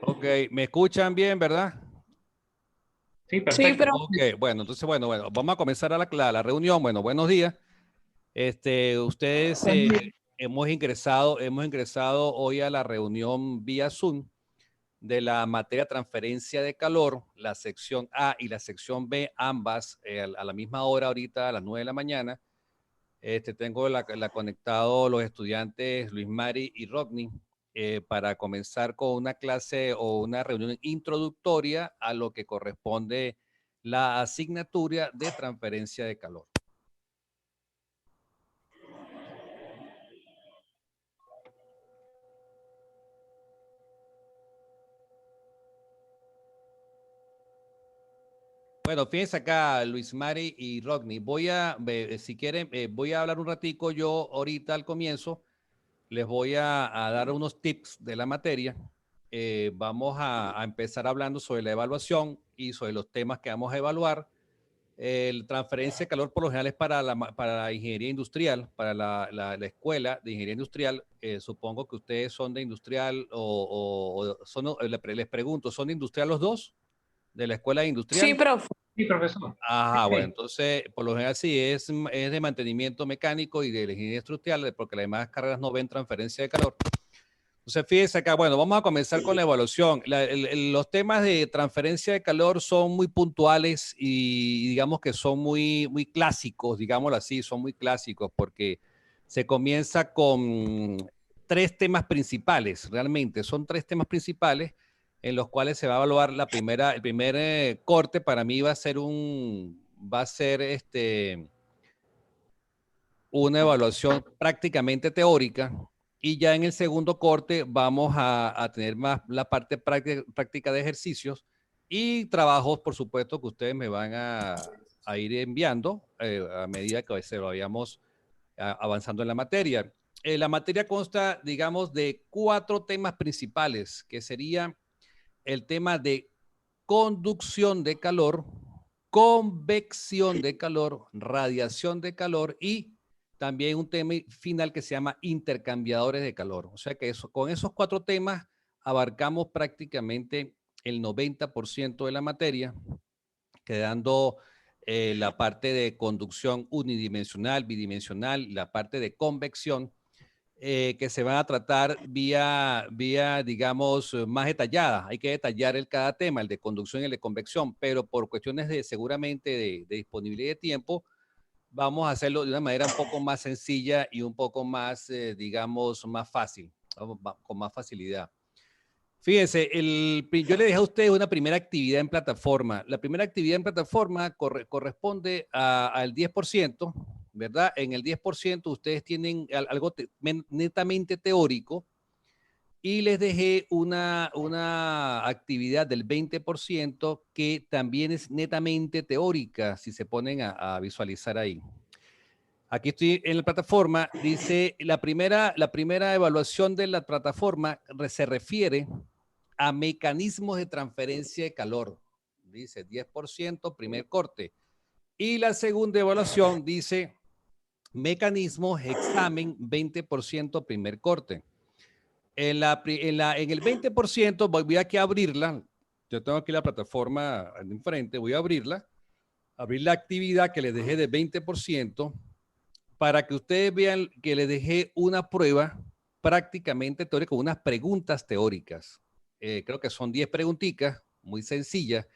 Ok, ¿me escuchan bien, verdad? Sí, Sí, perfecto. pero Ok, bueno, entonces, bueno, vamos a comenzar a la reunión. Bueno, buenos días. Ustedes hemos ingresado hoy a la reunión vía Zoom de la materia transferencia de calor, la sección A y la sección B, ambas a la misma hora ahorita, a las 9 de la mañana. Tengo la conectado los estudiantes Luis Mari y Rodney para comenzar con una clase o una reunión introductoria a lo que corresponde la asignatura de transferencia de calor. Bueno, fíjense acá, Luis Mari y Rodney. Si quieren, voy a hablar un ratico yo ahorita al comienzo. Les voy a dar unos tips de la materia. Vamos a empezar hablando sobre la evaluación y sobre los temas que vamos a evaluar. El transferencia de calor por lo general es para la ingeniería industrial, para la escuela de ingeniería industrial. Supongo que ustedes son de industrial o son, les pregunto, ¿son de industrial los dos? ¿De la escuela de sí, industrial? profe. Sí, profesor. Ajá, bueno, Sí. entonces, por lo general sí, es de mantenimiento mecánico y de la ingeniería industrial, porque las demás carreras no ven transferencia de calor. Entonces, fíjense acá, bueno, vamos a comenzar con la evaluación. Los temas de transferencia de calor son muy puntuales y digamos que son muy clásicos, digámoslo así, son muy clásicos porque se comienza con tres temas principales, realmente, son tres temas principales en los cuales se va a evaluar el primer corte para mí va a ser una evaluación prácticamente teórica y ya en el segundo corte vamos a tener más la parte práctica de ejercicios y trabajos, por supuesto, que ustedes me van a ir enviando a medida que se lo vayamos avanzando en la materia. La materia consta, digamos, de cuatro temas principales, que sería el tema de conducción de calor, convección de calor, radiación de calor y también un tema final que se llama intercambiadores de calor. O sea que con esos cuatro temas abarcamos prácticamente el 90% de la materia, quedando la parte de conducción unidimensional, bidimensional, la parte de convección que se van a tratar digamos, más detalladas. Hay que detallar cada tema, el de conducción y el de convección, pero por cuestiones seguramente de disponibilidad de tiempo, vamos a hacerlo de una manera un poco más sencilla y un poco más, digamos, más fácil, con más facilidad. Fíjense, yo le dejé a ustedes una primera actividad en plataforma. La primera actividad en plataforma corresponde al 10%, ¿verdad? En el 10% ustedes tienen algo netamente teórico y les dejé una actividad del 20% que también es netamente teórica, si se ponen a visualizar ahí. Aquí estoy en la plataforma, dice la primera evaluación de la plataforma se refiere a mecanismos de transferencia de calor. Dice 10% primer corte. Y la segunda evaluación dice mecanismos, examen 20% primer corte. En el 20% voy aquí a abrirla. Yo tengo aquí la plataforma enfrente, voy a abrir la actividad que les dejé de 20% para que ustedes vean que les dejé una prueba prácticamente teórica, con unas preguntas teóricas. Creo que son 10 preguntitas, muy sencillas,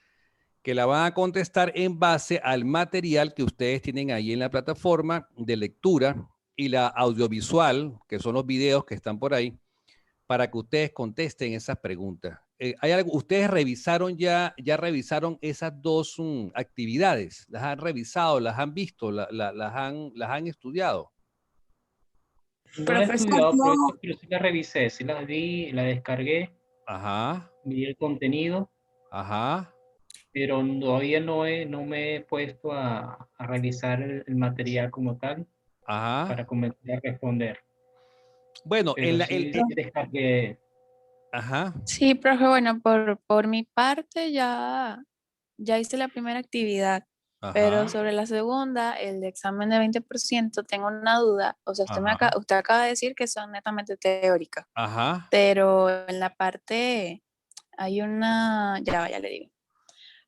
que la van a contestar en base al material que ustedes tienen ahí en la plataforma de lectura y la audiovisual, que son los videos que están por ahí, para que ustedes contesten esas preguntas. ¿Ustedes ya revisaron esas dos actividades? ¿Las han revisado, las han visto, las han estudiado? No la he Profesor, estudiado, no. pero sí la revisé, sí la vi, la descargué, Ajá, vi el contenido, ajá, pero todavía no me he puesto a revisar el material como tal ajá. para comenzar a responder. Bueno, Pero sí descargué. ajá, Sí, profe, bueno, por mi parte ya hice la primera actividad, pero ajá, sobre la segunda, el de examen de 20%, tengo una duda. O sea, ajá, usted acaba de decir que son netamente teóricas, ajá, pero en la parte Hay una, ya le digo.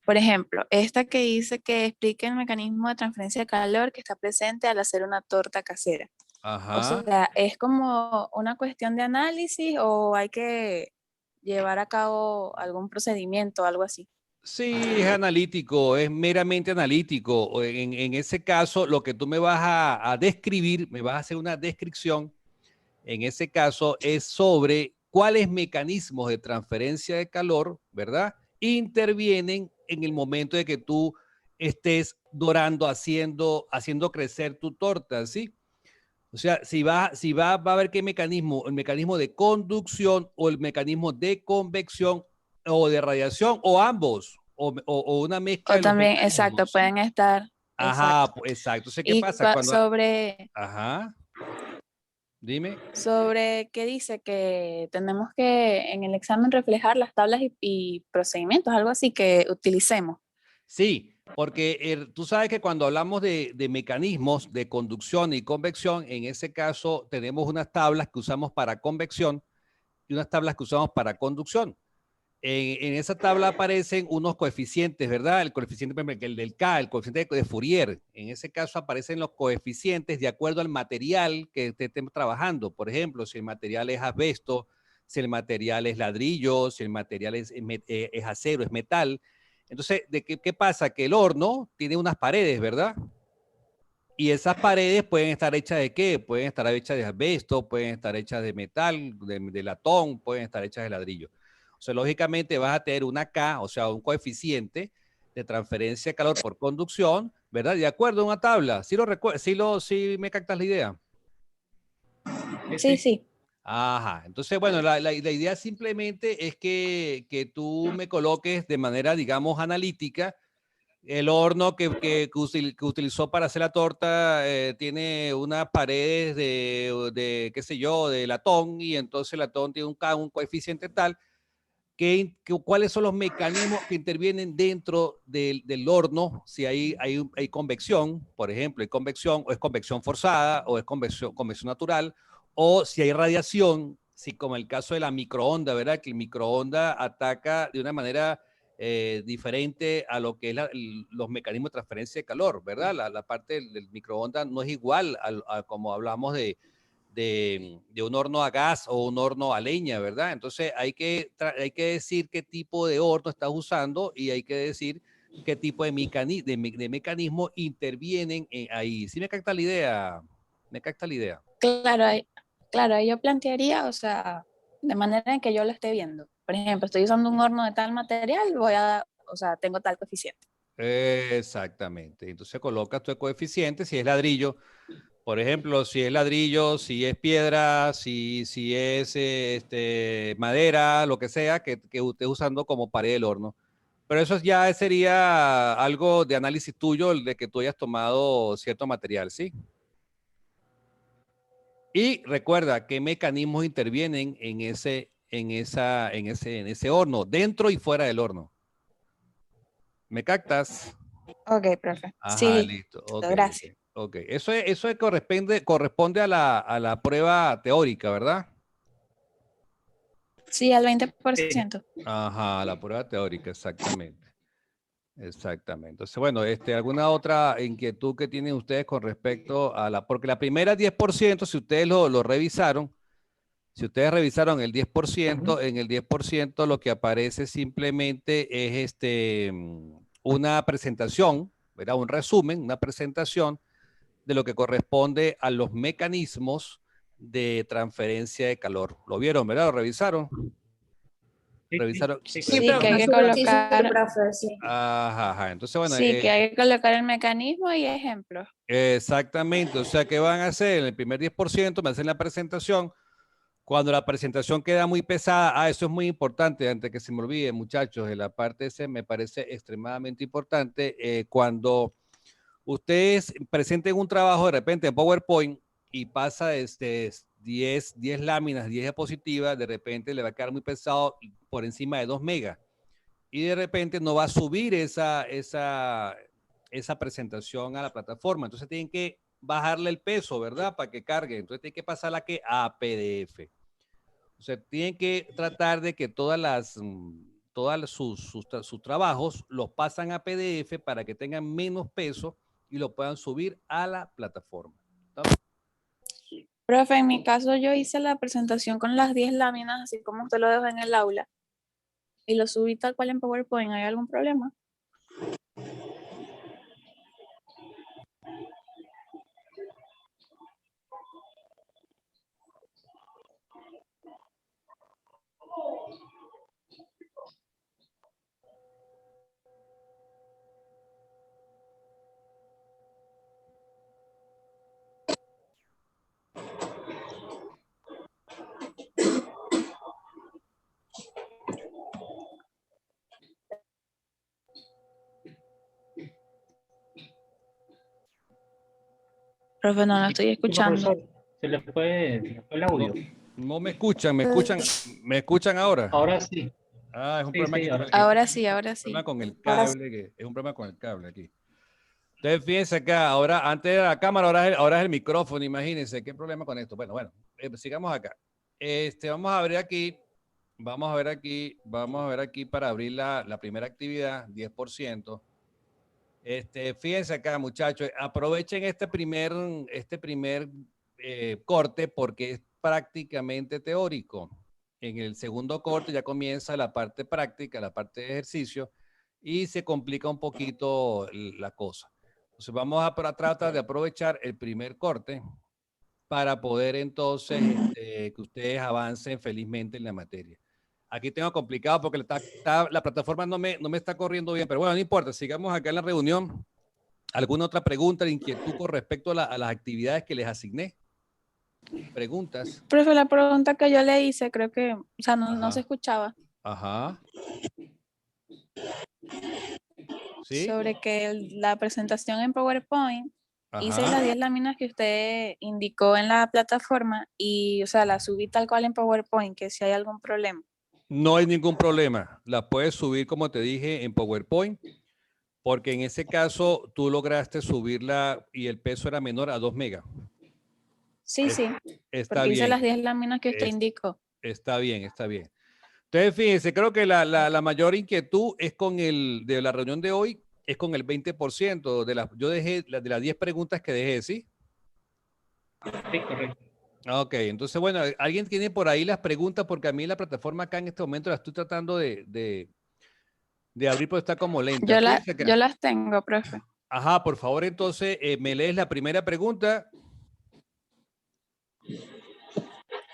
Por ejemplo, esta que dice que explique el mecanismo de transferencia de calor que está presente al hacer una torta casera. O Ajá. sea, ¿es como una cuestión de análisis o hay que llevar a cabo algún procedimiento o algo así? Sí, es analítico, es meramente analítico. En ese caso, lo que tú me vas a describir, me vas a hacer una descripción, en ese caso, es sobre cuáles mecanismos de transferencia de calor, ¿verdad? Intervienen en el momento de que tú estés dorando, haciendo crecer tu torta, ¿sí? O sea, va a ver qué mecanismo, el mecanismo de conducción o el mecanismo de convección o de radiación o ambos o una mezcla O de los también, exacto, mecanismos, ¿sí? pueden estar, Ajá, exacto. exacto. Entonces, ¿qué Y pasa cuando... sobre, Ajá, dime. sobre qué dice que tenemos que en el examen reflejar las tablas y procedimientos, algo así que utilicemos. Sí, porque tú sabes que cuando hablamos de mecanismos de conducción y convección, en ese caso tenemos unas tablas que usamos para convección y unas tablas que usamos para conducción. En esa tabla aparecen unos coeficientes, ¿verdad? El coeficiente, por ejemplo, el del K, el coeficiente de Fourier. En ese caso aparecen los coeficientes de acuerdo al material que estemos trabajando. Por ejemplo, si el material es asbesto, si el material es ladrillo, si el material es acero, es metal. Entonces, ¿qué pasa? Que el horno tiene unas paredes, ¿verdad? Y esas paredes pueden estar hechas de qué? Pueden estar hechas de asbesto, pueden estar hechas de metal, de latón, pueden estar hechas de ladrillo. O sea, lógicamente vas a tener una K, o sea, un coeficiente de transferencia de calor por conducción, ¿verdad? De acuerdo a una tabla. ¿Sí me captas la idea? Sí, sí. Ajá. Entonces, bueno, la idea simplemente es que tú me coloques de manera, digamos, analítica el horno que utilizó para hacer la torta tiene unas paredes qué sé yo, de latón, y entonces el latón tiene un coeficiente tal cuáles son los mecanismos que intervienen dentro del horno, si hay convección, por ejemplo, hay convección, o es convección forzada, o es convección natural, o si hay radiación, si como el caso de la microonda, ¿verdad? Que el microonda ataca de una manera diferente a lo que es los mecanismos de transferencia de calor, ¿verdad? La parte del microondas no es igual a como hablamos de un horno a gas o un horno a leña, ¿verdad? Entonces hay que decir qué tipo de horno estás usando y hay que decir qué tipo de mecanismo intervienen ahí. ¿Sí me capta la idea? ¿Me capta la idea? Claro, ahí yo plantearía, o sea, de manera en que yo lo esté viendo. Por ejemplo, estoy usando un horno de tal material, o sea, tengo tal coeficiente. Exactamente. Entonces colocas tu coeficiente, si es ladrillo, por ejemplo, si es ladrillo, si es piedra, si es madera, lo que sea, que estés usando como pared del horno. Pero eso ya sería algo de análisis tuyo, el de que tú hayas tomado cierto material, ¿sí? Y recuerda qué mecanismos intervienen en ese horno, dentro y fuera del horno. ¿Me captas? Ok, profe. Sí, Ajá, listo, listo. Ok, ok. gracias. Ok. Corresponde a la prueba teórica, ¿verdad? Sí, al Sí. 20%. Ajá, la prueba teórica, exactamente. Exactamente. Entonces, bueno, ¿alguna otra inquietud que tienen ustedes con respecto a porque la primera 10%, si ustedes lo revisaron, si ustedes revisaron el 10%, en el 10% lo que aparece simplemente es una presentación, ¿verdad? Un resumen, una presentación de lo que corresponde a los mecanismos de transferencia de calor. ¿Lo vieron, verdad? ¿Lo revisaron? Sí, sí, ¿Revisaron? sí, Sí, que hay que Sí, sí, colocar, profe, sí. Ajá, ajá. Entonces, bueno, sí, que hay que colocar el mecanismo y ejemplos. exactamente. O sea, ¿qué van a hacer? En el primer 10% me hacen la presentación. Cuando la presentación queda muy pesada, eso es muy importante, antes que se me olvide, muchachos, en la parte ese me parece extremadamente importante. Cuando ustedes presenten un trabajo de repente en PowerPoint y pasa 10 láminas, 10 diapositivas, de repente le va a quedar muy pesado por encima de 2 megas. Y de repente no va a subir esa presentación a la plataforma. Entonces tienen que bajarle el peso, ¿verdad? Para que cargue. Entonces tienen que pasarla a PDF. O sea, tienen que tratar de que todas todos sus trabajos, los pasan a PDF para que tengan menos peso y lo puedan subir a la plataforma. ¿Está? Profe, en mi caso yo hice la presentación con las 10 láminas, así como usted lo dejó en el aula, y lo subí tal cual en PowerPoint. ¿Hay algún problema? Profe, no lo estoy Disculpa, escuchando. profesor, se le fue el audio. No me escuchan ahora. Ahora sí. Ah, es un Sí, problema sí, aquí. ahora Sí. Ahora sí. Problema con el Ahora cable, es un problema con el cable aquí. Entonces, fíjense acá, ahora antes de la cámara, ahora es el micrófono, imagínense, ¿qué problema con esto? Bueno, sigamos acá. Vamos a ver aquí para abrir la primera actividad, 10%. Fíjense acá, muchachos, aprovechen este primer corte porque es prácticamente teórico. En el segundo corte ya comienza la parte práctica, la parte de ejercicio, y se complica un poquito la cosa. Entonces vamos a tratar de aprovechar el primer corte para poder entonces que ustedes avancen felizmente en la materia. Aquí tengo complicado porque la plataforma no me está corriendo bien, pero bueno, no importa, sigamos acá en la reunión. ¿Alguna otra pregunta, inquietud con respecto a las actividades que les asigné? ¿Preguntas? Profe, la pregunta que yo le hice, creo que, o sea, no se escuchaba. Ajá. ¿Sí? Sobre que la presentación en PowerPoint, hice las 10 láminas que usted indicó en la plataforma y, o sea, la subí tal cual en PowerPoint, que si hay algún problema. No hay ningún problema. La puedes subir, como te dije, en PowerPoint, porque en ese caso tú lograste subirla y el peso era menor a 2 megas. Sí, Está porque hice bien. las 10 láminas que usted indicó. Está bien. Entonces, fíjense, creo que la mayor inquietud es de la reunión de hoy, es con el 20% yo dejé de las 10 preguntas que dejé, ¿sí? Sí, correcto. Ok, entonces, bueno, ¿alguien tiene por ahí las preguntas? Porque a mí la plataforma acá en este momento la estoy tratando de abrir, pero está como lenta. Fíjense acá. Yo las tengo, profe. Ajá, por favor, entonces, me lees la primera pregunta.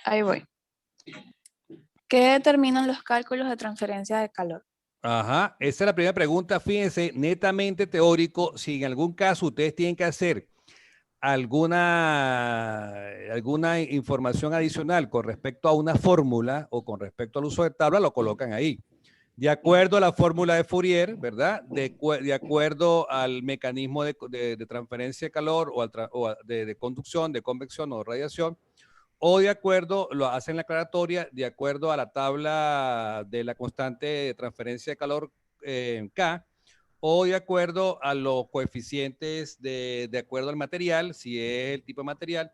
Ahí voy. ¿Qué determinan los cálculos de transferencia de calor? Ajá, esa es la primera pregunta. Fíjense, netamente teórico. Si en algún caso ustedes tienen que hacer alguna información adicional con respecto a una fórmula o con respecto al uso de tabla, lo colocan ahí. De acuerdo a la fórmula de Fourier, ¿verdad? De acuerdo al mecanismo de transferencia de calor o de conducción, de convección o radiación, o de acuerdo, lo hacen la aclaratoria, de acuerdo a la tabla de la constante de transferencia de calor K, o de acuerdo a los coeficientes de acuerdo al material, si es el tipo de material.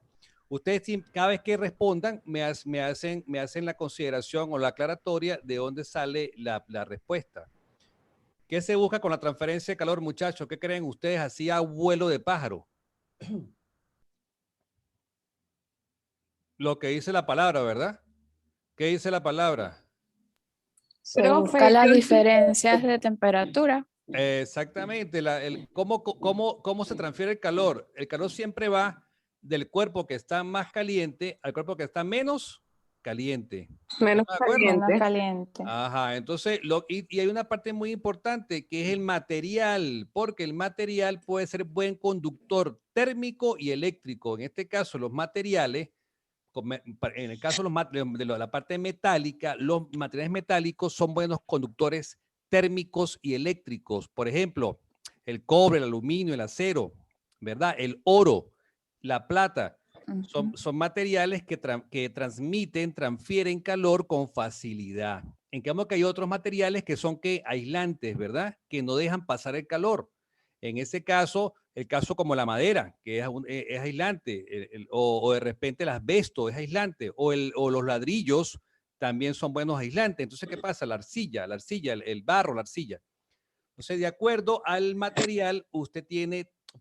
Ustedes cada vez que respondan me hacen la consideración o la aclaratoria de dónde sale la respuesta. ¿Qué se busca con la transferencia de calor, muchachos? ¿Qué creen ustedes así a vuelo de pájaro? Lo que dice la palabra, ¿verdad? ¿Qué dice la palabra? Se busca las diferencias de temperatura. Exactamente. ¿Cómo se transfiere el calor? El calor siempre va del cuerpo que está más caliente al cuerpo que está menos caliente. Menos ¿Estamos de acuerdo? Menos caliente. Ajá, entonces, y hay una parte muy importante que es el material, porque el material puede ser buen conductor térmico y eléctrico. En este caso, los materiales, en el caso de la parte metálica, los materiales metálicos son buenos conductores térmicos y eléctricos. Por ejemplo, el cobre, el aluminio, el acero, ¿verdad? El oro, la plata. Son materiales que transfieren calor con facilidad. En cambio que hay otros materiales que son aislantes, ¿verdad? Que no dejan pasar el calor. En ese caso, el caso como la madera, que es aislante, o de repente el asbesto es aislante, o los ladrillos también son buenos aislantes. Entonces, ¿qué pasa? La arcilla, el barro, la arcilla. Entonces, de acuerdo al material, usted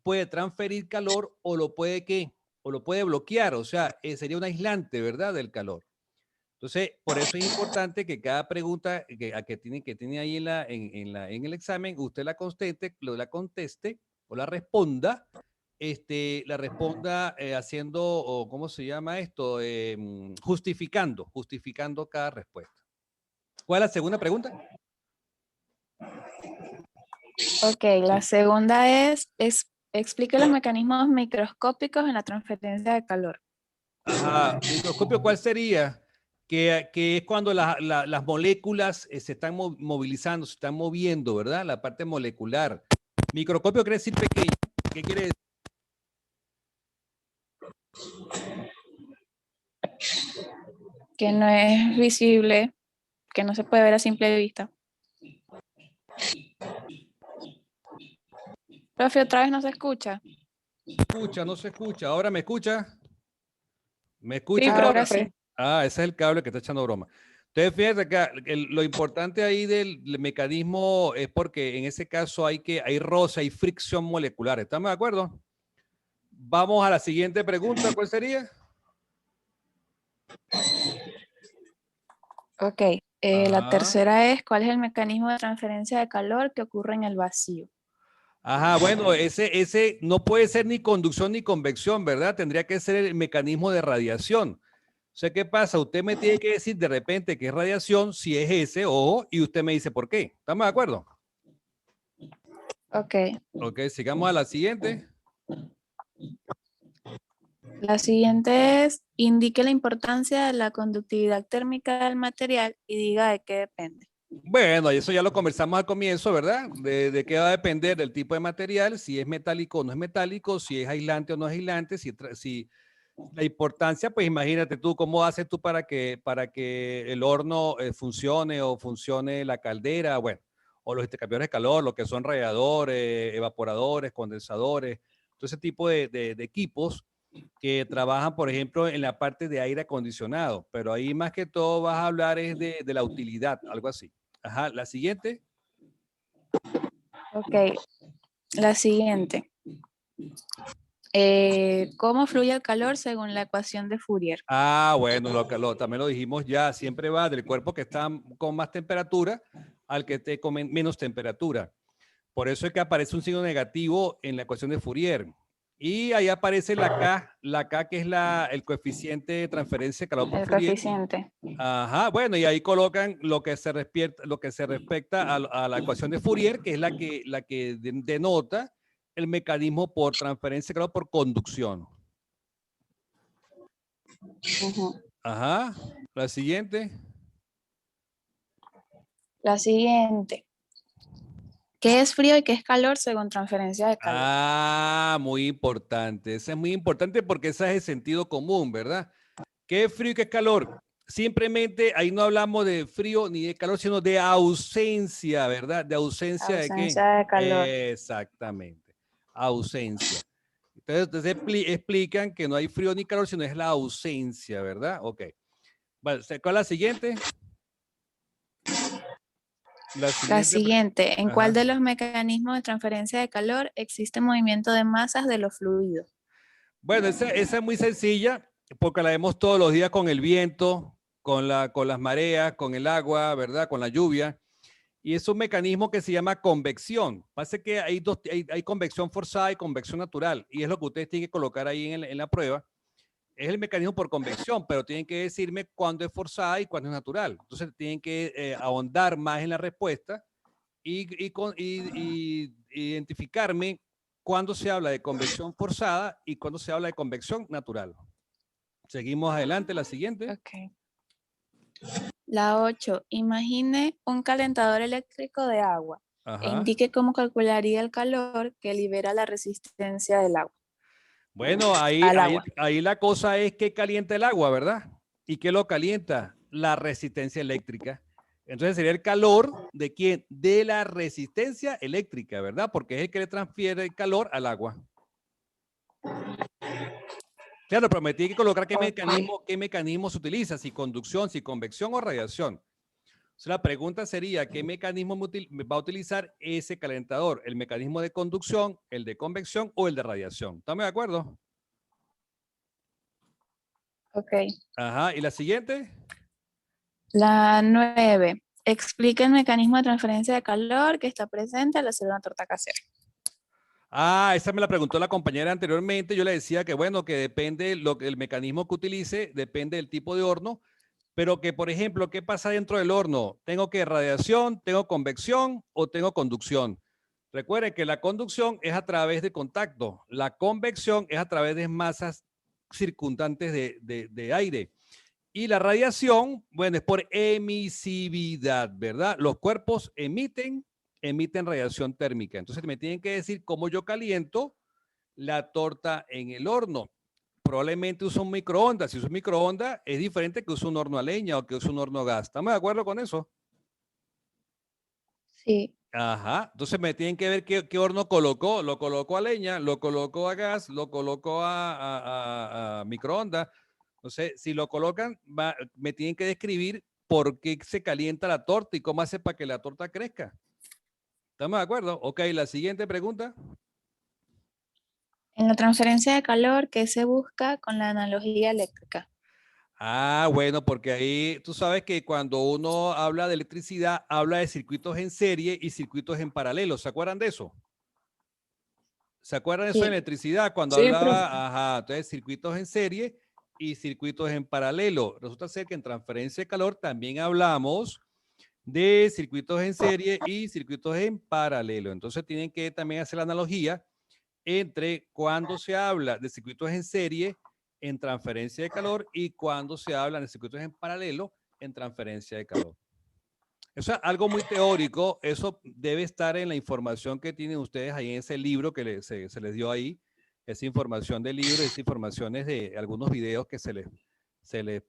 puede transferir calor o lo puede, ¿qué? O lo puede bloquear, o sea, sería un aislante, ¿verdad? Del calor. Entonces, por eso es importante que cada pregunta que tiene ahí en el examen, usted la conteste o la responda haciendo, o ¿cómo se llama esto? Justificando cada respuesta. ¿Cuál es la segunda pregunta? Ok, la segunda es explique los mecanismos microscópicos en la transferencia de calor. Ajá. Microscopio, ¿cuál sería? Que es cuando las moléculas se están movilizando, se están moviendo, ¿verdad? La parte molecular. Microscopio quiere decir pequeño. ¿Qué quiere decir? Que no es visible, que no se puede ver a simple vista. Profe, otra vez no se escucha. No se escucha. ¿Ahora me escucha? ¿Me escucha? Sí, Ahora profe. sí. Ah, ese es el cable que está echando broma. Entonces, fíjate acá, lo importante ahí del mecanismo es porque en ese caso hay roce, hay fricción molecular. ¿Estamos de acuerdo? Vamos a la siguiente pregunta. ¿Cuál sería? Ok, la tercera es, ¿cuál es el mecanismo de transferencia de calor que ocurre en el vacío? Ajá, bueno, ese no puede ser ni conducción ni convección, ¿verdad? Tendría que ser el mecanismo de radiación. O sea, ¿qué pasa? Usted me tiene que decir de repente que es radiación, si es ese, ojo, y usted me dice por qué. ¿Estamos de acuerdo? Ok, Ok, sigamos a la siguiente. la siguiente es, indique la importancia de la conductividad térmica del material y diga de qué depende. Bueno, eso ya lo conversamos al comienzo, ¿verdad? De qué va a depender del tipo de material, si es metálico o no es metálico, si es aislante o no es aislante, si la importancia, pues imagínate tú, ¿cómo haces tú para que el horno funcione o funcione la caldera? Bueno, o los intercambiadores de calor, lo que son radiadores, evaporadores, condensadores, todo ese tipo de equipos que trabajan, por ejemplo, en la parte de aire acondicionado, pero ahí más que todo vas a hablar es de la utilidad, algo así. Ajá, la siguiente. Ok, la siguiente. ¿Cómo fluye el calor según la ecuación de Fourier? Ah, bueno, también lo dijimos ya, siempre va del cuerpo que está con más temperatura al que esté con menos temperatura. Por eso es que aparece un signo negativo en la ecuación de Fourier. Y ahí aparece la K que es el coeficiente de transferencia de calor por El Fourier. coeficiente. Ajá, bueno, y ahí colocan lo que se respecta a la ecuación de Fourier, que es la que denota el mecanismo por transferencia de calor por conducción. Ajá, la siguiente. La siguiente. ¿Qué es frío y qué es calor según transferencia de calor? Ah, muy importante. Esa es muy importante porque esa es el sentido común, ¿verdad? ¿Qué es frío y qué es calor? Simplemente ahí no hablamos de frío ni de calor, sino de ausencia, ¿verdad? ¿De ausencia de qué? Ausencia de calor. Exactamente, ausencia. Entonces explican que no hay frío ni calor, sino es la ausencia, ¿verdad? Ok. Vale, ¿cuál es la siguiente? La siguiente. ¿En cuál Ajá. de los mecanismos de transferencia de calor existe movimiento de masas de los fluidos? Bueno, esa es muy sencilla porque la vemos todos los días con el viento, con las mareas, con el agua, ¿verdad? Con la lluvia. Y es un mecanismo que se llama convección. Pasa que hay convección forzada y convección natural. Y es lo que ustedes tienen que colocar ahí en la prueba. Es el mecanismo por convección, pero tienen que decirme cuándo es forzada y cuándo es natural. Entonces tienen que ahondar más en la respuesta y identificarme cuándo se habla de convección forzada y cuándo se habla de convección natural. Seguimos adelante, la siguiente. Ok. La 8. Imagine un calentador eléctrico de agua. E Ajá. indique cómo calcularía el calor que libera la resistencia del agua. Bueno, ahí la cosa es que calienta el agua, ¿verdad? ¿Y qué lo calienta? La resistencia eléctrica. Entonces sería el calor de quién? De la resistencia eléctrica, ¿verdad? Porque es el que le transfiere el calor al agua. Claro, pero me tiene que colocar qué Ok. mecanismo se utiliza, si conducción, si convección o radiación. Entonces, la pregunta sería, ¿qué mecanismo va a utilizar ese calentador? ¿El mecanismo de conducción, el de convección o el de radiación? ¿Estamos de acuerdo? Ok. Ajá, ¿y la siguiente? La 9. Explica el mecanismo de transferencia de calor que está presente al hacer una torta casera. Ah, esa me la preguntó la compañera anteriormente. Yo le decía que, bueno, que depende el mecanismo que utilice, depende del tipo de horno, pero que, por ejemplo, ¿qué pasa dentro del horno? ¿Tengo que radiación, tengo convección o tengo conducción? Recuerde que la conducción es a través de contacto, la convección es a través de masas circundantes de aire. Y la radiación, bueno, es por emisividad, ¿verdad? Los cuerpos emiten radiación térmica. Entonces me tienen que decir cómo yo caliento la torta en el horno. Probablemente uso un microondas. Si uso un microondas, es diferente que uso un horno a leña o que uso un horno a gas. ¿Estamos de acuerdo con eso? Sí. Ajá. Entonces me tienen que ver qué horno colocó. Lo colocó a leña, lo colocó a gas, lo colocó a microondas. Entonces, si lo colocan, me tienen que describir por qué se calienta la torta y cómo hace para que la torta crezca. ¿Estamos de acuerdo? Ok, la siguiente pregunta. En la transferencia de calor, ¿qué se busca con la analogía eléctrica? Ah, bueno, porque ahí tú sabes que cuando uno habla de electricidad, habla de circuitos en serie y circuitos en paralelo. ¿Se acuerdan de eso? ¿Se acuerdan de eso en Sí. electricidad? Cuando Sí, profe. hablaba, ajá, entonces circuitos en serie y circuitos en paralelo. Resulta ser que en transferencia de calor también hablamos de circuitos en serie y circuitos en paralelo. Entonces tienen que también hacer la analogía entre cuando se habla de circuitos en serie en transferencia de calor y cuando se habla de circuitos en paralelo en transferencia de calor. Eso es algo muy teórico, eso debe estar en la información que tienen ustedes ahí en ese libro que se les dio ahí, esa información del libro, esa información es de algunos videos que se les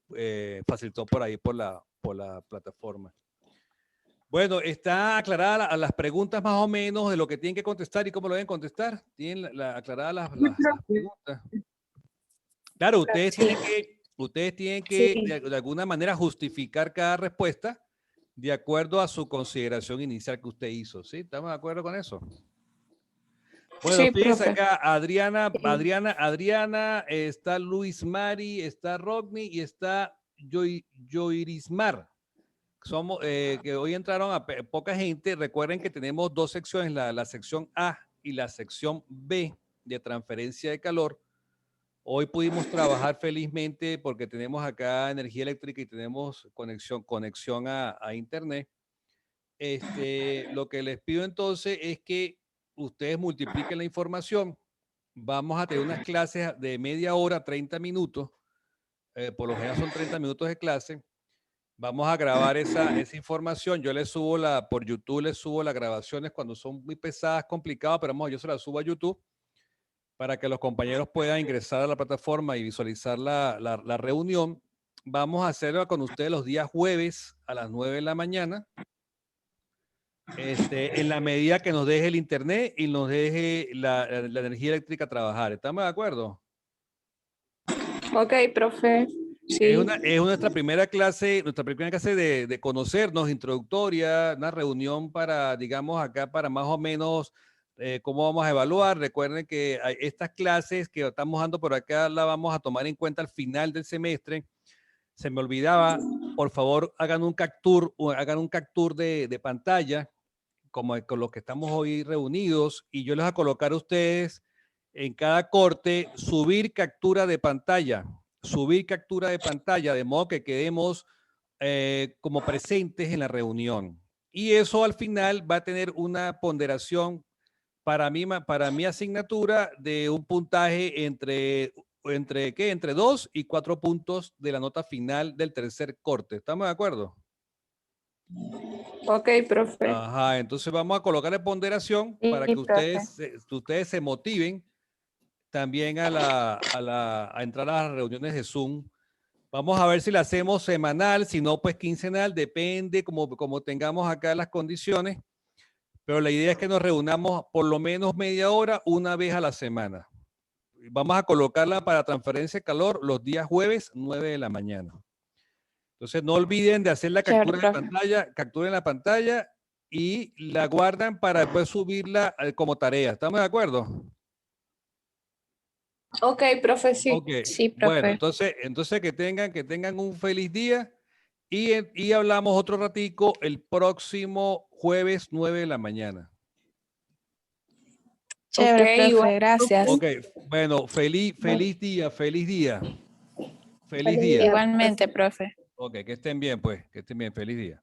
facilitó por ahí por la plataforma. Bueno, está aclarada las preguntas más o menos de lo que tienen que contestar y cómo lo deben contestar. Tienen aclaradas las preguntas. Claro, Sí. ustedes tienen que Sí. de alguna manera justificar cada respuesta de acuerdo a su consideración inicial que usted hizo. ¿Sí? ¿Estamos de acuerdo con eso? Bueno, Sí, fíjense profe. acá, Sí. Adriana, está Luis Mari, está Rodney y está Yoirismar. Somos, que hoy entraron a poca gente. Recuerden que tenemos dos secciones, la sección A y la sección B de transferencia de calor. Hoy pudimos trabajar felizmente porque tenemos acá energía eléctrica y tenemos conexión a internet. Lo que les pido entonces es que ustedes multipliquen la información. Vamos a tener unas clases de media hora, 30 minutos. Por lo general son 30 minutos de clase. Vamos a grabar esa información. Yo les subo por YouTube, les subo las grabaciones cuando son muy pesadas, complicadas, pero vamos, yo se las subo a YouTube para que los compañeros puedan ingresar a la plataforma y visualizar la reunión. Vamos a hacerlo con ustedes los días jueves a las 9 de la mañana. En la medida que nos deje el internet y nos deje la energía eléctrica trabajar. ¿Estamos de acuerdo? Ok, profe. Es, Sí. una, es nuestra primera clase de conocernos, introductoria, una reunión para, digamos, acá para más o menos cómo vamos a evaluar. Recuerden que estas clases que estamos dando por acá las vamos a tomar en cuenta al final del semestre. Se me olvidaba, por favor, hagan un capture de pantalla, como con los que estamos hoy reunidos, y yo les voy a colocar a ustedes en cada corte subir captura de pantalla, de modo que quedemos como presentes en la reunión. Y eso al final va a tener una ponderación para mi asignatura de un puntaje entre 2 y 4 puntos de la nota final del tercer corte. ¿Estamos de acuerdo? Ok, profe. Ajá, entonces vamos a colocarle ponderación para Sí, que profe. ustedes se motiven también a entrar a las reuniones de Zoom. Vamos a ver si la hacemos semanal, si no, pues quincenal, depende como tengamos acá las condiciones. Pero la idea es que nos reunamos por lo menos media hora una vez a la semana. vamos a colocarla para transferencia de calor los días jueves, 9 de la mañana. Entonces, no olviden de hacer la Chévere, captura de profe. pantalla, capturen la pantalla y la guardan para después subirla como tarea. ¿Estamos de acuerdo? Ok, profe, sí. Ok. Sí, Bueno, profe. entonces que tengan un feliz día y hablamos otro ratico el próximo jueves 9 de la mañana. Chévere, Ok, profe. igual, Gracias. Ok, bueno, feliz día, feliz día. Feliz Feliz día. día. Igualmente, profe. Ok, que estén bien, pues, que estén bien, feliz día.